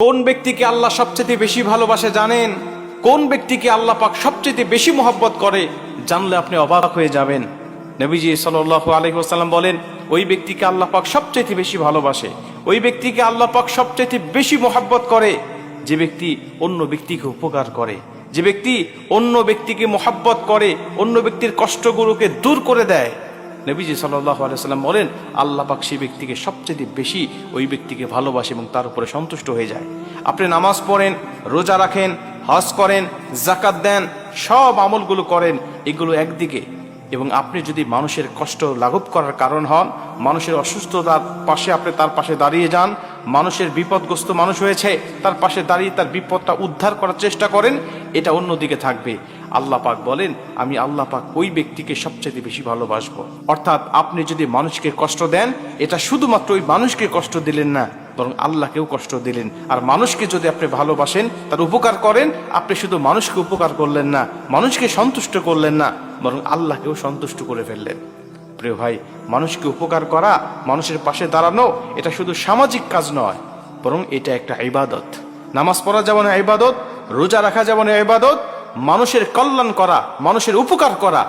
কোন ব্যক্তিকে আল্লাহ সবচেয়ে বেশি ভালোবাসে জানেন? কোন ব্যক্তিকে আল্লাহ পাক সবচেয়ে বেশি মহব্বত করে জানলে আপনি অবাক হয়ে যাবেন। নবীজি সাল্লাল্লাহু আলাইহি ওয়াসাল্লাম বলেন, ওই ব্যক্তিকে আল্লাহ পাক সবচেয়ে বেশি ভালোবাসে, ওই ব্যক্তিকে আল্লাহ পাক সবচেয়ে বেশি মহব্বত করে যে ব্যক্তি অন্য ব্যক্তিকে উপকার করে, যে ব্যক্তি অন্য ব্যক্তিকে মহব্বত করে, অন্য ব্যক্তির কষ্টগুলোকে দূর করে দেয়। নবীজি সাল্লাল্লাহু আলাইহি ওয়াসাল্লাম বলেন, আল্লাহ পাক সেই ব্যক্তিকে সবচেয়ে বেশি ওই ব্যক্তিকে ভালোবাসে এবং তার উপরে সন্তুষ্ট হয়ে যায়। আপনি নামাজ পড়েন, রোজা রাখেন, হজ করেন, যাকাত দেন, সব আমলগুলো করেন, এগুলো একদিকে, এবং আপনি যদি মানুষের কষ্ট লাঘব করার কারণ হন, মানুষের অসুস্থতার পাশে আপনি তার পাশে দাঁড়িয়ে যান, মানুষের বিপদগ্রস্ত মানুষ হয়েছে তার পাশে দাঁড়িয়ে তার বিপদটা উদ্ধার করার চেষ্টা করেন, এটা অন্যদিকে থাকবে। আল্লাহ পাক বলেন, আমি আল্লাহ পাক ওই ব্যক্তিকে সবচেয়ে বেশি ভালোবাসবো। অর্থাৎ আপনি যদি মানুষকে কষ্ট দেন, এটা শুধুমাত্র ওই মানুষকে কষ্ট দিলেন না, বরং আল্লাহকেও কষ্ট দিলেন। আর মানুষকে যদি আপনি ভালোবাসেন, তার উপকার করেন, আপনি শুধু মানুষকে উপকার করলেন না, মানুষকে সন্তুষ্ট করলেন না, বরং আল্লাহকেও সন্তুষ্ট করে ফেললেন। প্রিয় ভাই, মানুষকে উপকার করা, মানুষের পাশে দাঁড়ানো, এটা শুধু সামাজিক কাজ নয়, বরং এটা একটা ইবাদত। নামাজ পড়া যেমন ইবাদত, রোজা রাখা যেমন ইবাদত, মানুষের কল্যাণ করা, মানুষের উপকার করা,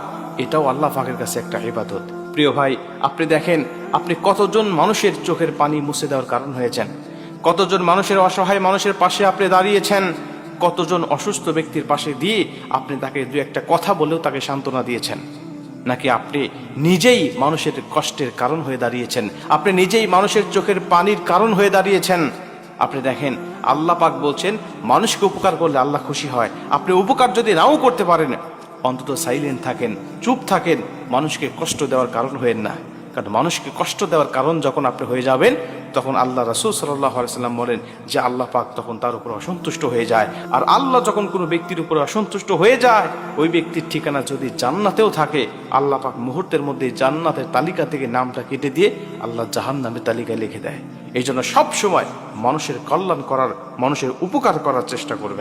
এটাও আল্লাহ পাকের কাছে একটা ইবাদত। প্রিয় ভাই, আপনি দেখেন, আপনি কতজন মানুষের চোখের পানি মুছে দেওয়ার কারণ হয়েছেন, কতজন মানুষের অসহায় মানুষের পাশে আপনি দাঁড়িয়েছেন, কতজন অসুস্থ ব্যক্তির পাশে দিয়ে আপনি তাকে দু একটা কথা বলেও তাকে সান্ত্বনা দিয়েছেন। নাকি আপনি নিজেই মানুষের কষ্টের কারণ হয়ে দাঁড়িয়েছেন, আপনি নিজেই মানুষের চোখের পানির কারণ হয়ে দাঁড়িয়েছেন। আপনি দেখেন, আল্লাহ পাক বলছেন, মানুষকে উপকার করলে আল্লাহ খুশি হয়। আপনি উপকার যদি নাও করতে পারেন, অন্তত সাইলেন্ট থাকেন, চুপ থাকেন, মানুষকে কষ্ট দেওয়ার কারণ হয়েন না। কারণ মানুষকে কষ্ট দেওয়ার কারণ যখন আপনি হয়ে যাবেন, তখন আল্লাহ রাসূল সাল্লাল্লাহু আলাইহি ওয়াসাল্লাম বলেন যে আল্লাহ পাক তখন তার উপর অসন্তুষ্ট হয়ে যায়। আর আল্লাহ যখন কোনো ব্যক্তির উপর অসন্তুষ্ট হয়ে যায়, ওই ব্যক্তির ঠিকানা যদি জান্নাতেও থাকে, আল্লাহ পাক মুহূর্তের মধ্যে জান্নাতের তালিকা থেকে নামটা কেটে দিয়ে আল্লাহ জাহান্নামের তালিকায় লিখে দেয়। এই জন্য সবসময় মানুষের কল্যাণ করার, মানুষের উপকার করার চেষ্টা করবেন।